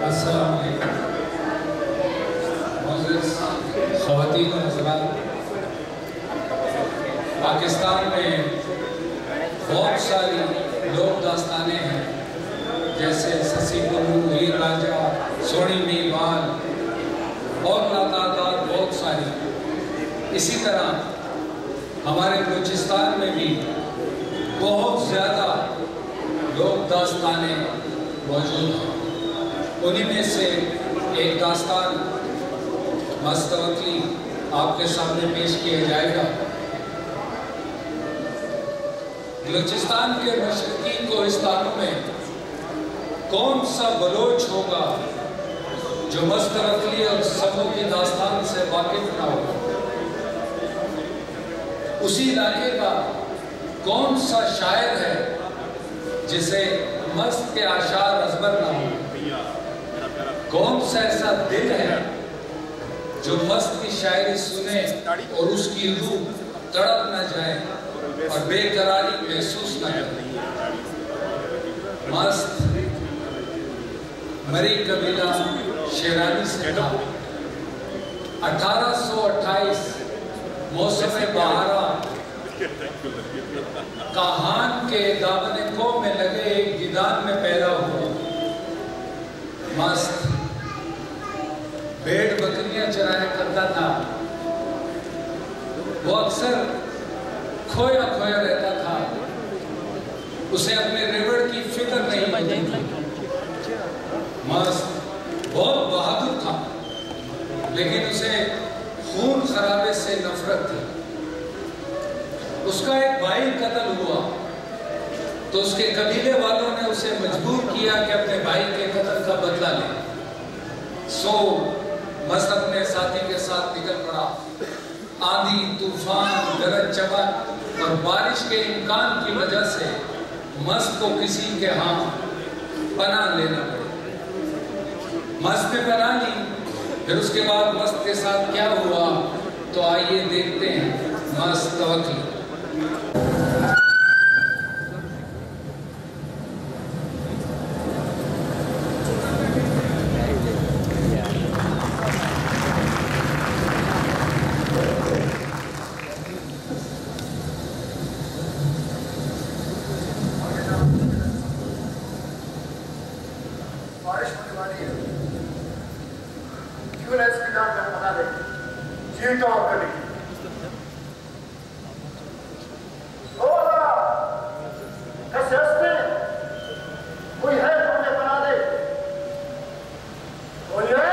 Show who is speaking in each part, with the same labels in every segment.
Speaker 1: अस्सलाम वालेकुम। मोअज़्ज़िज़ ख़वातीन और हज़रात, पाकिस्तान में बहुत सारी लोक दास्तानें हैं, जैसे ससी पुन्नू, हीर रांझा, सोनी मीरवाल और लातादार बहुत सारी। इसी तरह हमारे बलूचिस्तान में भी बहुत ज़्यादा लोक दास्तानें मौजूद हैं। उन्हीं में से एक दास्तान मस्तवकी आपके सामने पेश किया जाएगा। बलूचिस्तान के मशरकी कोहिस्तानों में कौन सा बलोच होगा जो मस्तवकी और सबों की दास्तान से वाकिफ ना हो? उसी इलाके का कौन सा शायर है जिसे मस्त के आशार अजबर ना हो? कौन सा ऐसा दिल है जो मस्त की शायरी सुने और उसकी रूह तड़प न जाए और बेकरारी महसूस न करे? मस्त मरी कबीला शेरानी से था। 1828 मौसम बहारा कहान के दामने को में लगे एक गिदान में पैदा हुआ। मस्त भेड़ बकरियां चराया करता था। वो अक्सर खोया खोया रहता था। उसे अपने रेवड़ की फिक्र नहीं होती थी। मस्त बहुत बहादुर था, लेकिन उसे खून खराबे से नफरत थी। उसका एक भाई कत्ल हुआ तो उसके कबीले वालों ने उसे मजबूर किया कि अपने भाई के कत्ल का बदला ले। सो मस्त अपने साथी के साथ निकल पड़ा। आंधी, तूफान, गरज चमक और बारिश के इम्कान की वजह से मस्त को किसी के यहाँ पनाह लेना पड़ा। मस्त ने पनाह ली। फिर उसके बाद मस्त के साथ क्या हुआ तो आइए देखते हैं मस्तवकी।
Speaker 2: बारिश होने वाली है, क्यों ना इसकी जान कर बता दे, जीवित और कभी कोई है तो मुझे बना दे। बोलिए।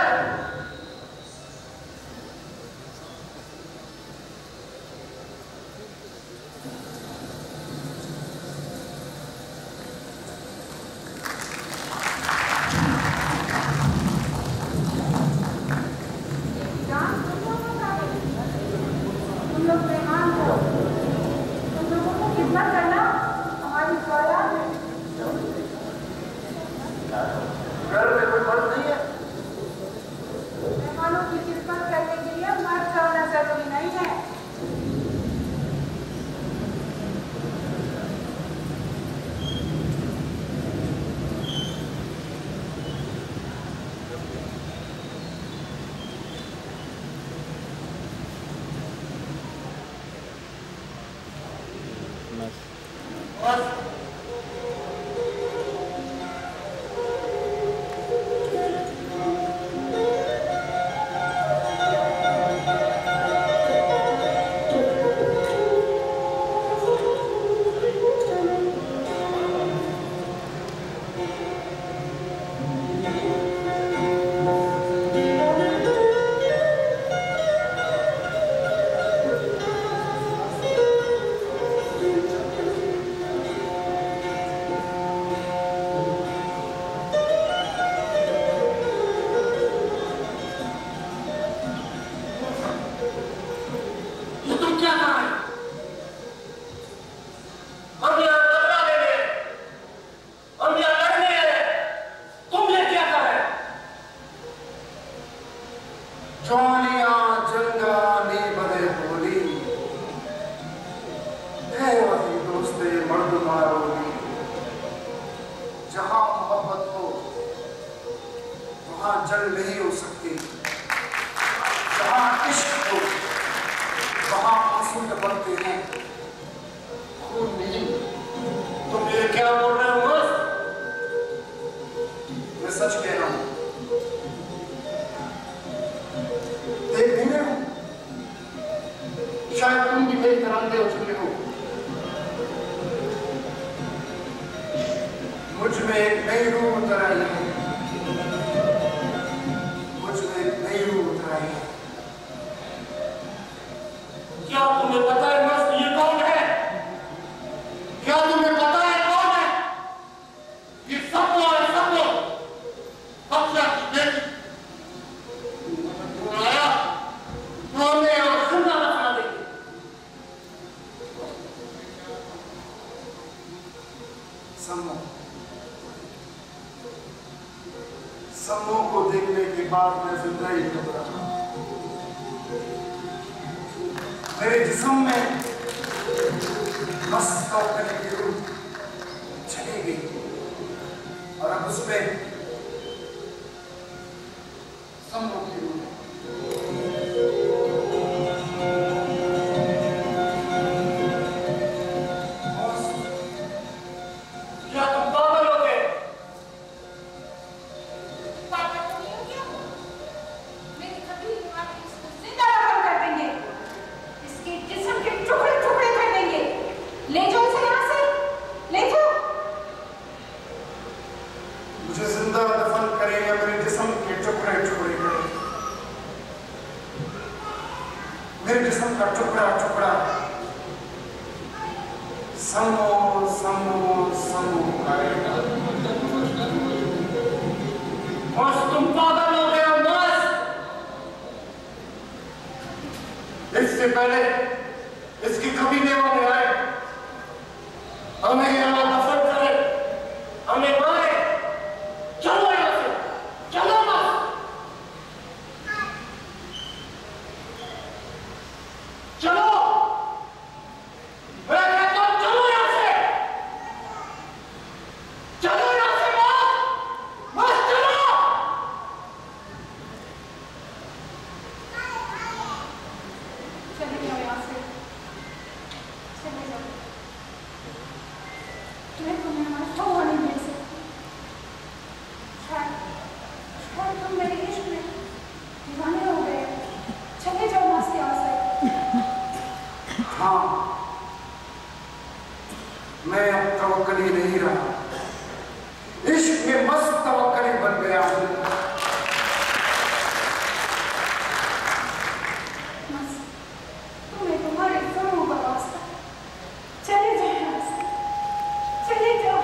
Speaker 3: वहां जल नहीं हो सकती। जहां इश्क हो वहां आंसू टपकते हैं, खून नहीं। तुम ये क्या बोल रहे हो? मैं सच कह रहा हूं। देख नहीं रहे हो? शायद तुम भी मेरी तरह अंधे हो चुके हो। मुझ में एक नई रूह उतर आई है, मुझ में एक नई रूह उतर आई है। क्या तुम्हें पता है मस्त ये कौन है? क्या तुम्हें पता है कौन है? ये सब लोग अपना बेटी आया तो हमें और जिंदा रखना देंगे। सम्मो को देखने के बाद मैं जिंदा ही घबरा। मेरे जिस्म में मस्त तौर की रूह चली गई और अब उसमें सम्मो की रूह। क्या तुम पागल हो गए? मुझे जिंदा दफन करें या मेरे जिस्म के टुकड़े टुकड़े करें? मेरे जिस्म का टुकड़ा टुकड़ा सम्मो सम्मो सम्मो करेगा। बस तुम पागल हो गए हो बस। इससे पहले इसकी कमीने वाले आए, हमें यहाँ दफन करे, हमें मारे। चलो यहाँ से, चलो बस। चलो, मैं कहता हूँ चलो यहाँ से, चलो यहाँ से बस, बस चलो।
Speaker 4: चले जाओ यहाँ से, चले जाओ। मैं तुम्हें हमारा छोड़ा नहीं दे सकती। शायद तुम मेरे इश्क में दीवाने हो गए। चले जाओ मस्त यहाँ से।
Speaker 3: हाँ, मैं अब तवक्कली नहीं रहा, इश्क में मस्त तवक्कली बन गया हूँ।
Speaker 4: तुम्हें तुम्हारे जुल्म का वास्ता। चले जाओ यहाँ से, चले जाओ।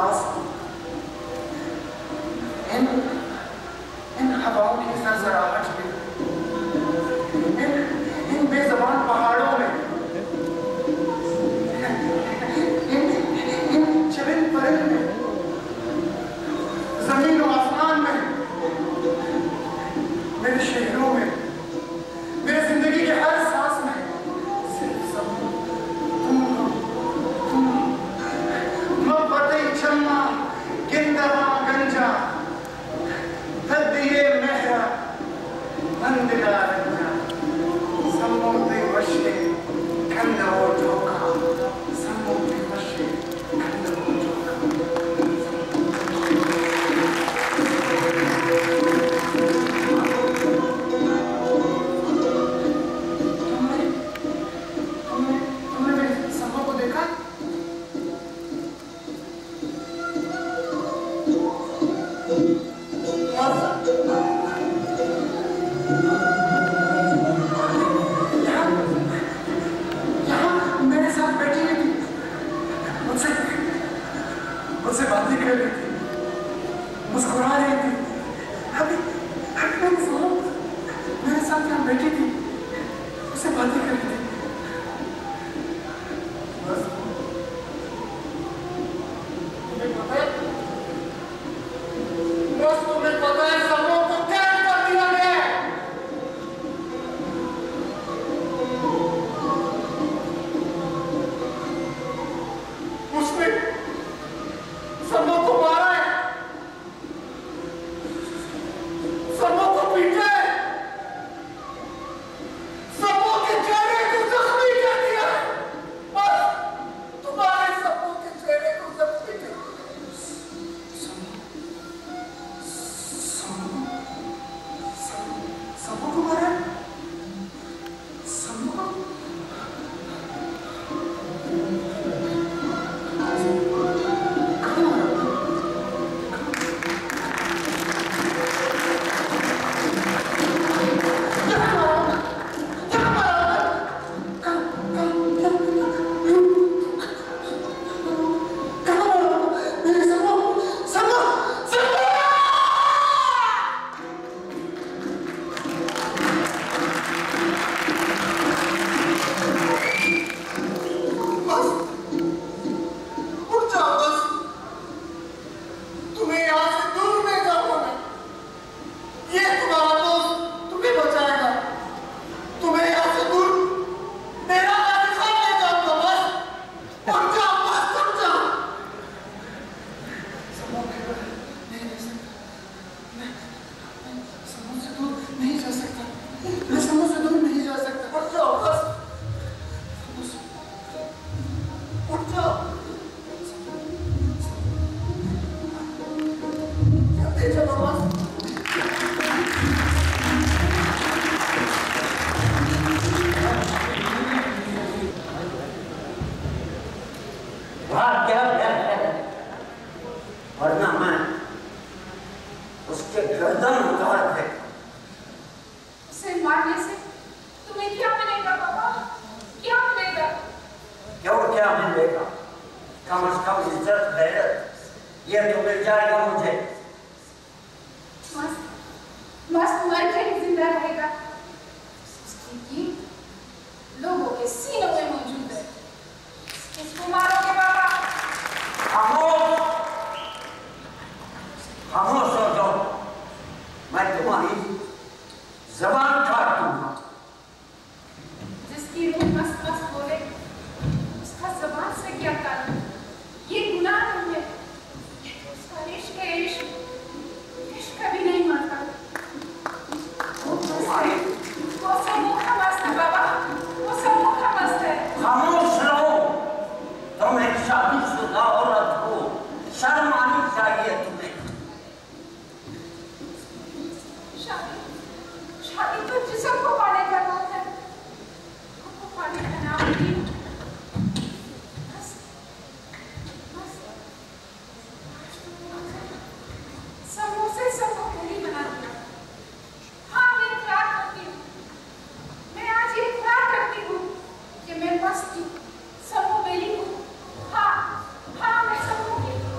Speaker 3: पास इन हवाओं की सरसराहट में, इन बेज़बान पहाड़ों में, इन चरिंद परिंद में, जमीन और आसमान में, मेरे शहरों में, मेरे जिंदगी के हर सांस में सिर्फ सब तुम मोहब्बतें चलना गिंदवा गंजा हदिये मेहरा मंदिरा रंजा समुद्री वशे खंडो झोंका समुद्री वशे खंडो झोंका तुमने मेरे सपनों को देखा? यहाँ मेरे साथ बैठी हुई थी, मुझसे बातें कर रही थी, मुस्कुरा रही थी। अभी मेरे साथ यहाँ बैठी थी, मुझसे बातें कर रही थी। तुम्हें पता है सबों को क्या कर दिया गया है? उसने सबों को मारा है, सबों को पीटा है, सबों के चेहरे को जख्मी कर दिया है। बस तुम्हारे सबों के चेहरे को जख्मी कर दिया। सबों को मारा है? सबों को?
Speaker 5: वरना मैं उसके गर्दन उतार दे।
Speaker 4: उसे मारने से तुम्हें क्या मिलेगा बाबा? क्या मिलेगा?
Speaker 5: क्यों क्या मिलेगा? कम से कम इज्जत गैरत ये तो मिल जाएगा मुझे।
Speaker 4: मस्त मर के ही जिंदा रहेगा। उसकी गीत लोगों के सीनों में मौजूद है। इसको मारोगे बाबा?
Speaker 5: खामोश हो जाओ, मैं तुम्हारी जबान काट दूंगा।
Speaker 4: जिसकी रूह मस्त मस्त बोले उसका जबान से क्या ताल्लुक? ये गुनाह नहीं है, उसका इश्क है। इश्क कभी नहीं मरता। वो सब मुखा मस्त है बाबा, वो सब मुखा मस्त है।
Speaker 5: खामोश रहो, तुम एक शादीशुदा औरत हो, शर्म आनी चाहिए तुम्हें।
Speaker 4: शादी तो जिस्म को पाने का नाम है, हमको पाने का नाम नहीं। बस समोसे सबको पूरी बना दिया। हाँ, मैं इकरार करती हूँ, मैं आज ये इकरार करती हूँ कि मैं मस्त हूँ, सबको मिली हूँ। हाँ, मैं सबको मिली हूँ।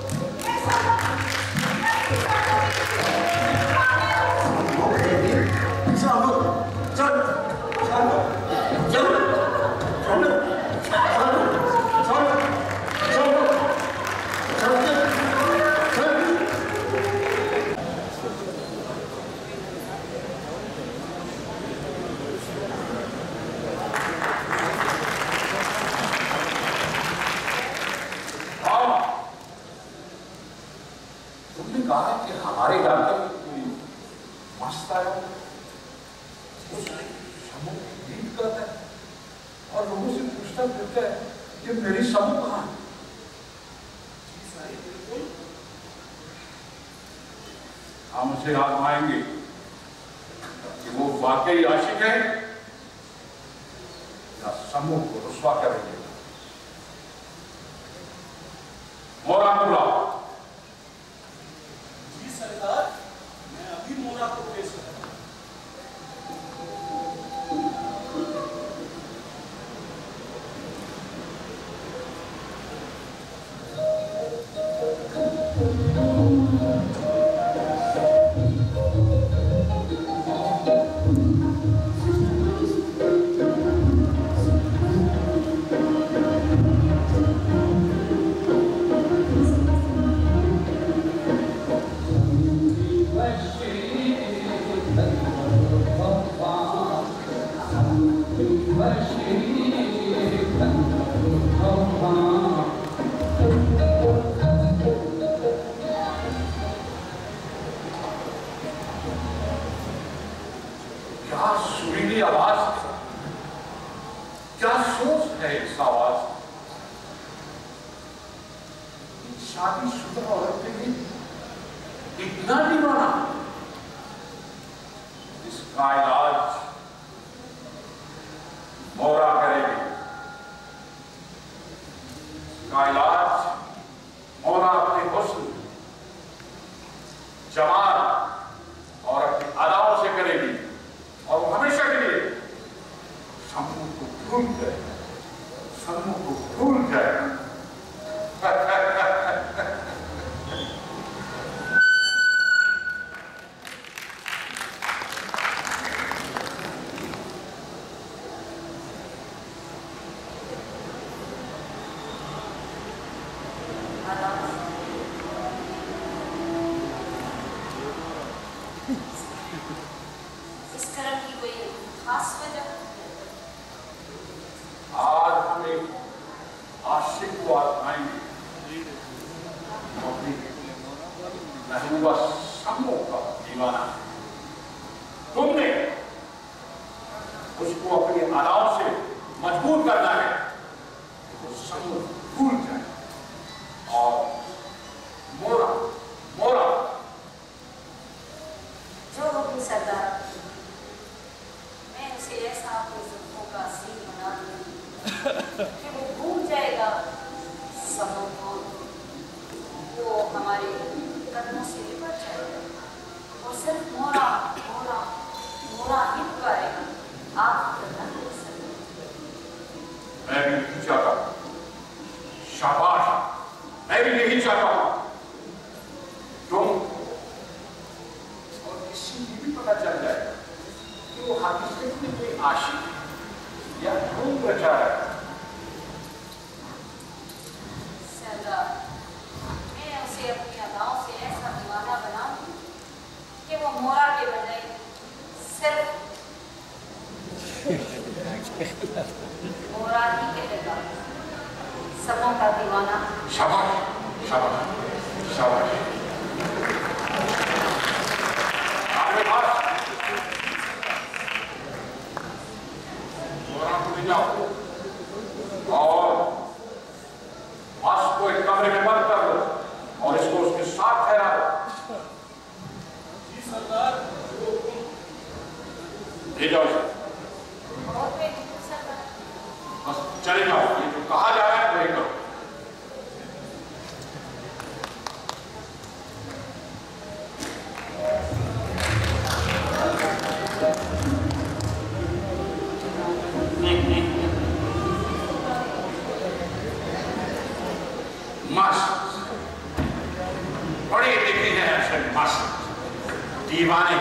Speaker 3: तुमने कहा कि हमारे इलाके में कोई मस्त आया समूह गीत गाता है और लोगों से पूछता फिरता है कि मेरी समूह कहाँ है? हम उसे आजमाएंगे कि वो वाकई आशिक है या समूह को रुस्वा करेंगे। मोरा बुला।
Speaker 6: जी सरदार, मैं अभी मोरा को पेश कर रहा हूं।
Speaker 3: क्या सुरीली आवाज, क्या सोच है इस आवाज? शादीशुदा औरत के लिए इतना दीवाना, इसका इलाज मोरा करेगी। इसका इलाज मोरा अपने हुस्न, जमाल और अपनी अदाओं से करेगी और वो हमेशा के लिए समूह को भूल जाएगा, समूह को भूल जाएगा।
Speaker 7: इस तरह की कोई खास वजह?
Speaker 3: आज हम एक आशिक को आजमाएंगे, अपनी महबूबा समूह का दीवाना। तुमने उसको अपनी अदाओं से मजबूर करना है, तो समूह भूल जाए और मोरा मोरा
Speaker 7: जो हुक्म सरदार, मैं उसे ऐसा अपनी जुल्फों का सीन बना दूंगी कि वो भूल जाएगा समूह को, वो हमारे कदमों से लिपट जाएगा और सिर्फ मोरा मोरा मोरा ही पुकारेगा। आप करना नहीं सकते।
Speaker 3: मैं भी नहीं चाहता। शाबाश, मैं भी नहीं चाहता। तुम और किसी को भी पता चल जाए कि वो हकीकत में कोई आशिक या ढूंढ रचा है।
Speaker 7: सरदार, मैं उसे अपनी अदाओं से ऐसा दीवाना बनाऊंगी कि वो मोरा के बजाय सिर्फ मोरा ही कहेगा, समूह का दीवाना।
Speaker 3: शाबाश शाबाश शाबाश। आपके पास मोरा को ले जाओ और मास्क को एक कमरे में बंद कर दो और इसको उसके साथ ठहरा दो।
Speaker 6: जी सरदार,
Speaker 3: ले जाओ इसे।
Speaker 7: बहुत बेहतर सरदार।
Speaker 3: बस चले जाओ, ये जो कहा जा रहा है वही करो। मस्त, बड़े दिखे हैं ऐसे मस्त दीवाने,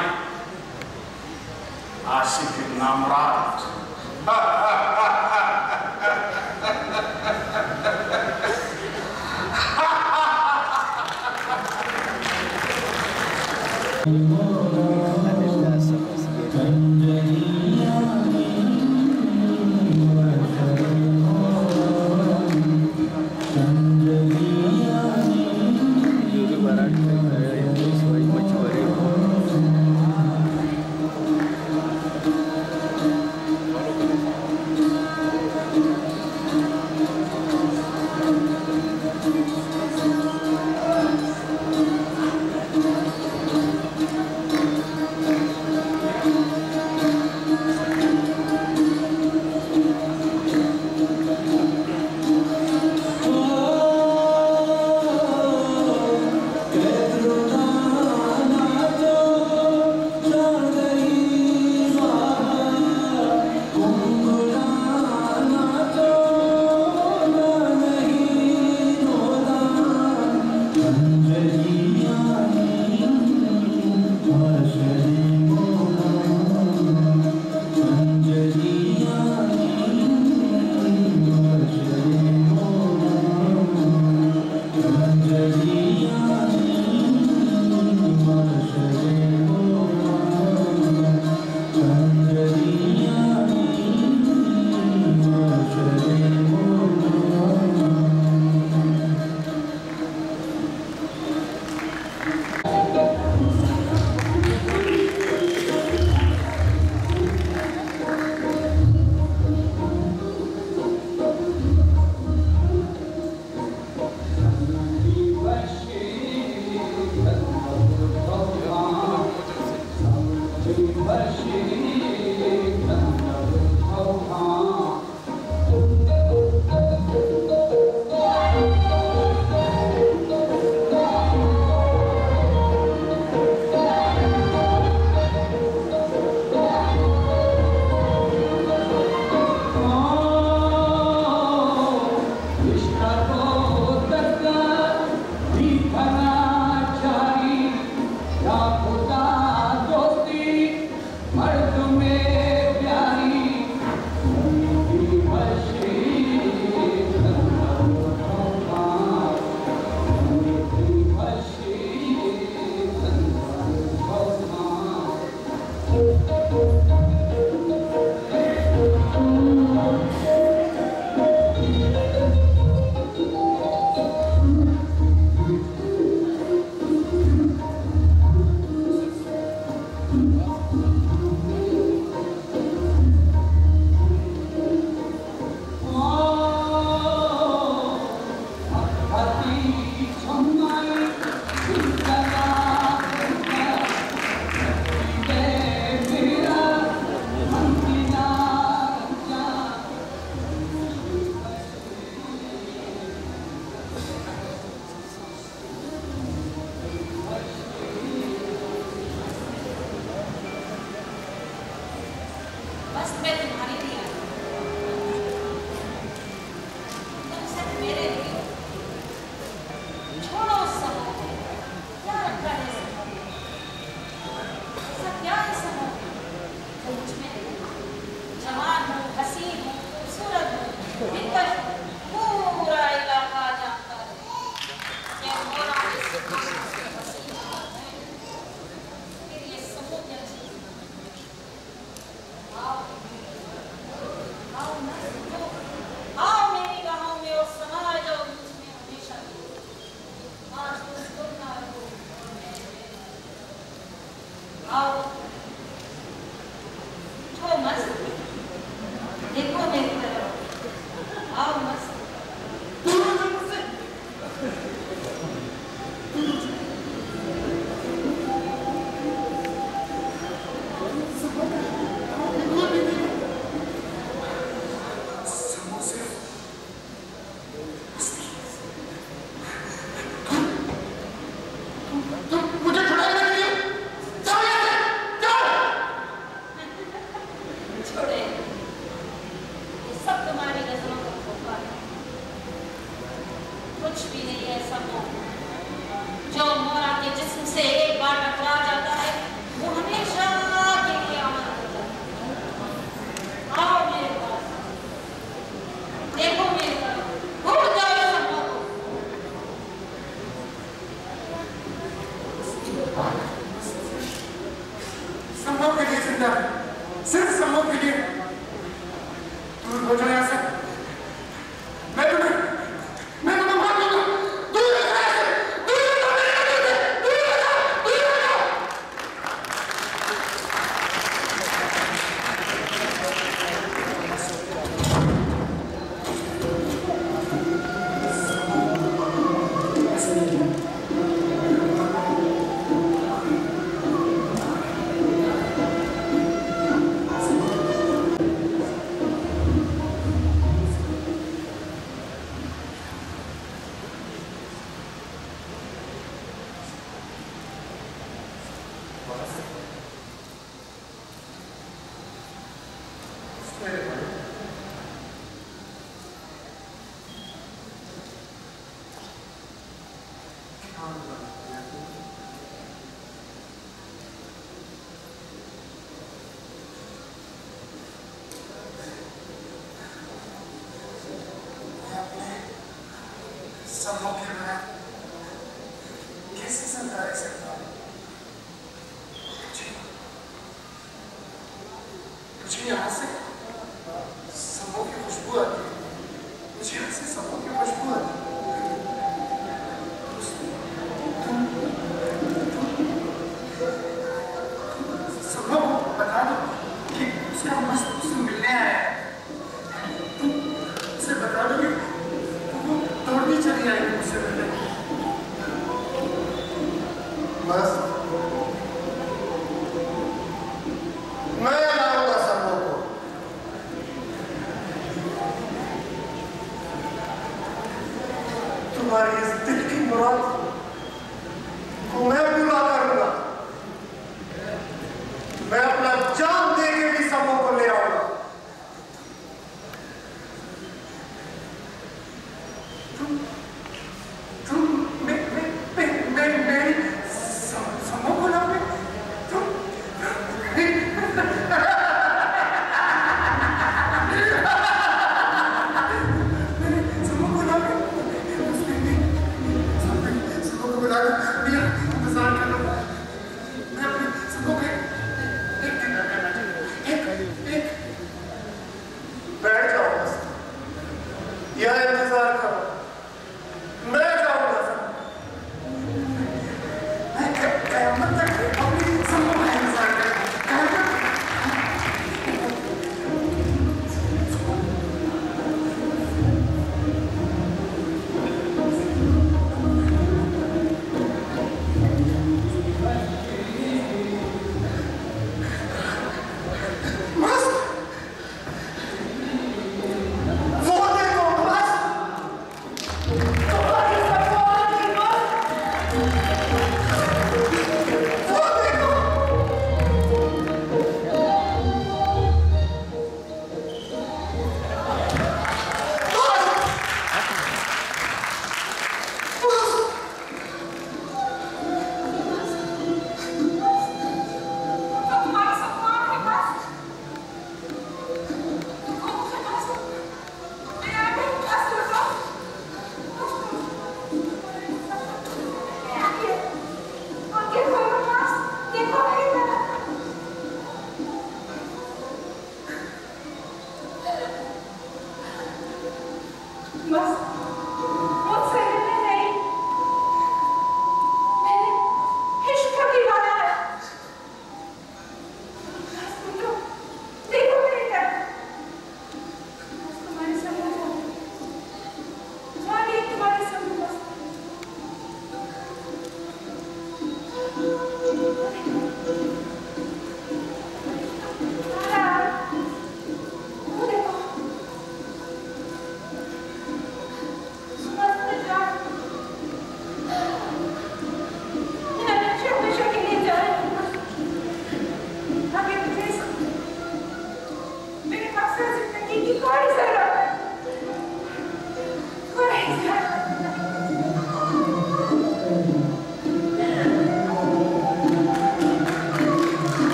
Speaker 3: आशिक नामराद। मैं तुम्हें मार दूंगा। दूर रखना है। दूर रखना है।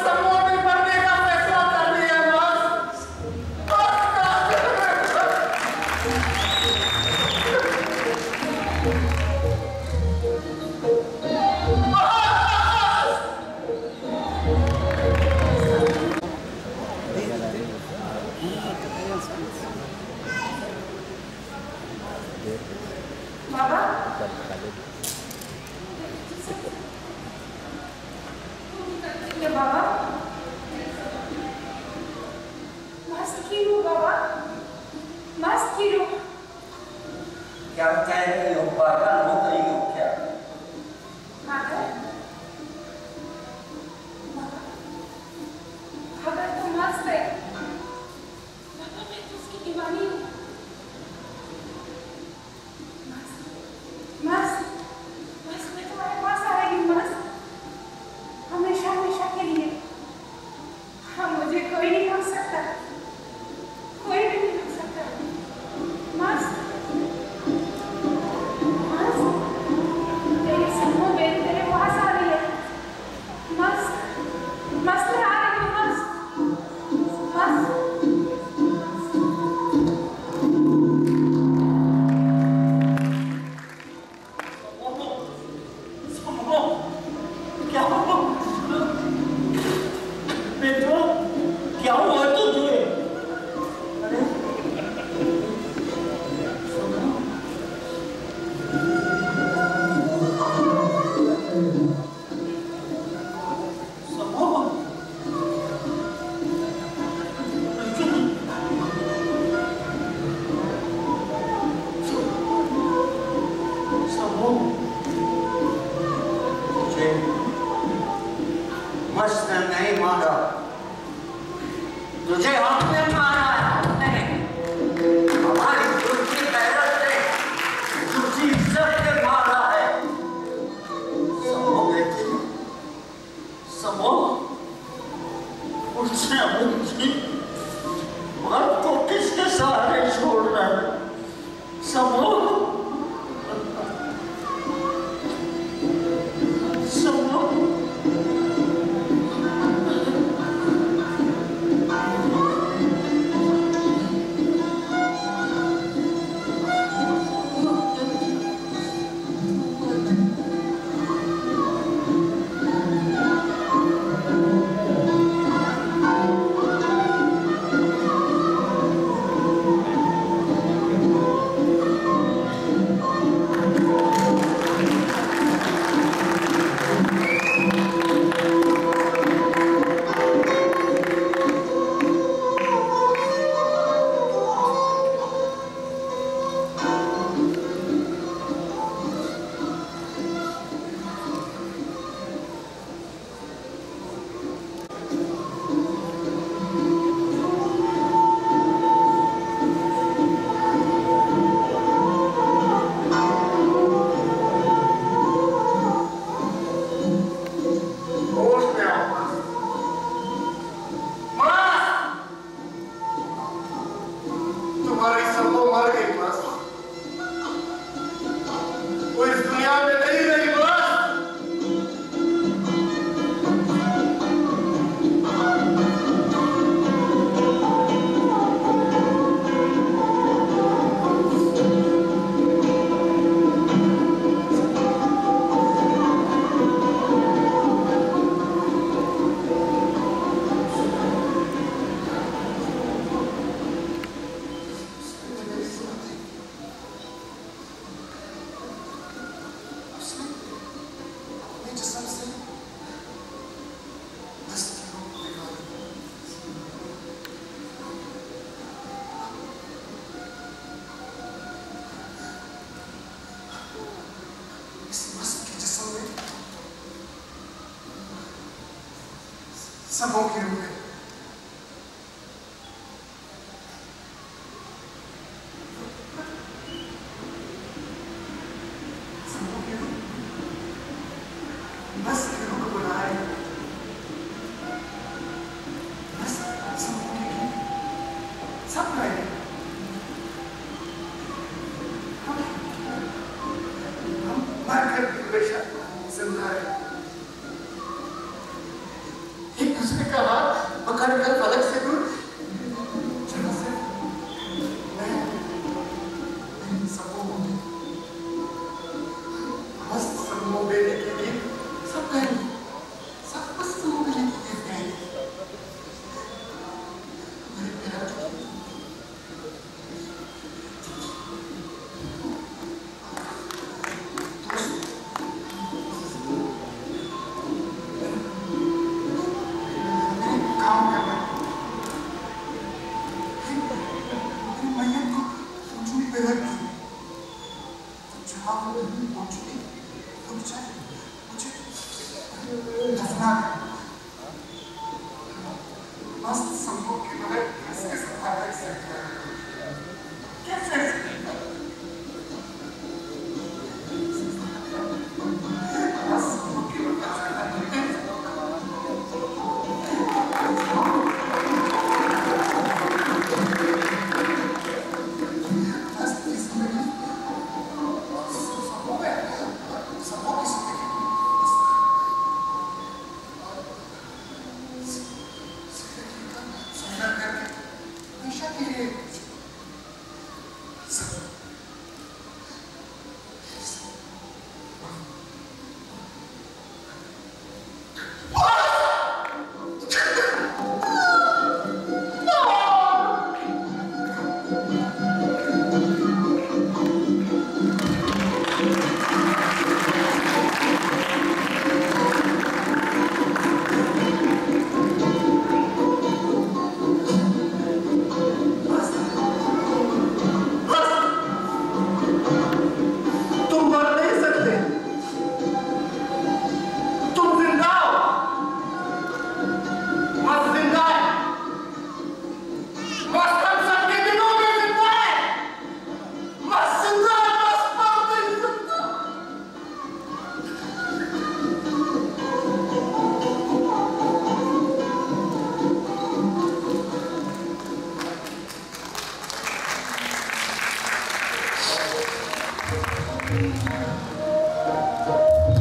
Speaker 3: समूह में पढ़ने का फैसला कर लिया।
Speaker 5: मुझे आपने मारा है, आपने हमारी झूठी गैरत ने, झूठी इज्जत ने मारा है। समो बेटी, समो, मुझसे मुझे मर्द को किसके सहारे छोड़ना है? समो, समो,
Speaker 3: समो के रूप में बस हीरो को बुलाए, बस समो के सब गए। हम मार कर हमेशा जिंदा है। एक दूसरे का हाथ पकड़ कर फलक से दूर चलो से मैं सबको बस समो बेटे के लिए सब कहेंगे, सब बस समो बेटे के लिए कहेंगे। मेरे प्यार मस्त समो के बगैर कैसे सफाई कर सकते हैं? कैसे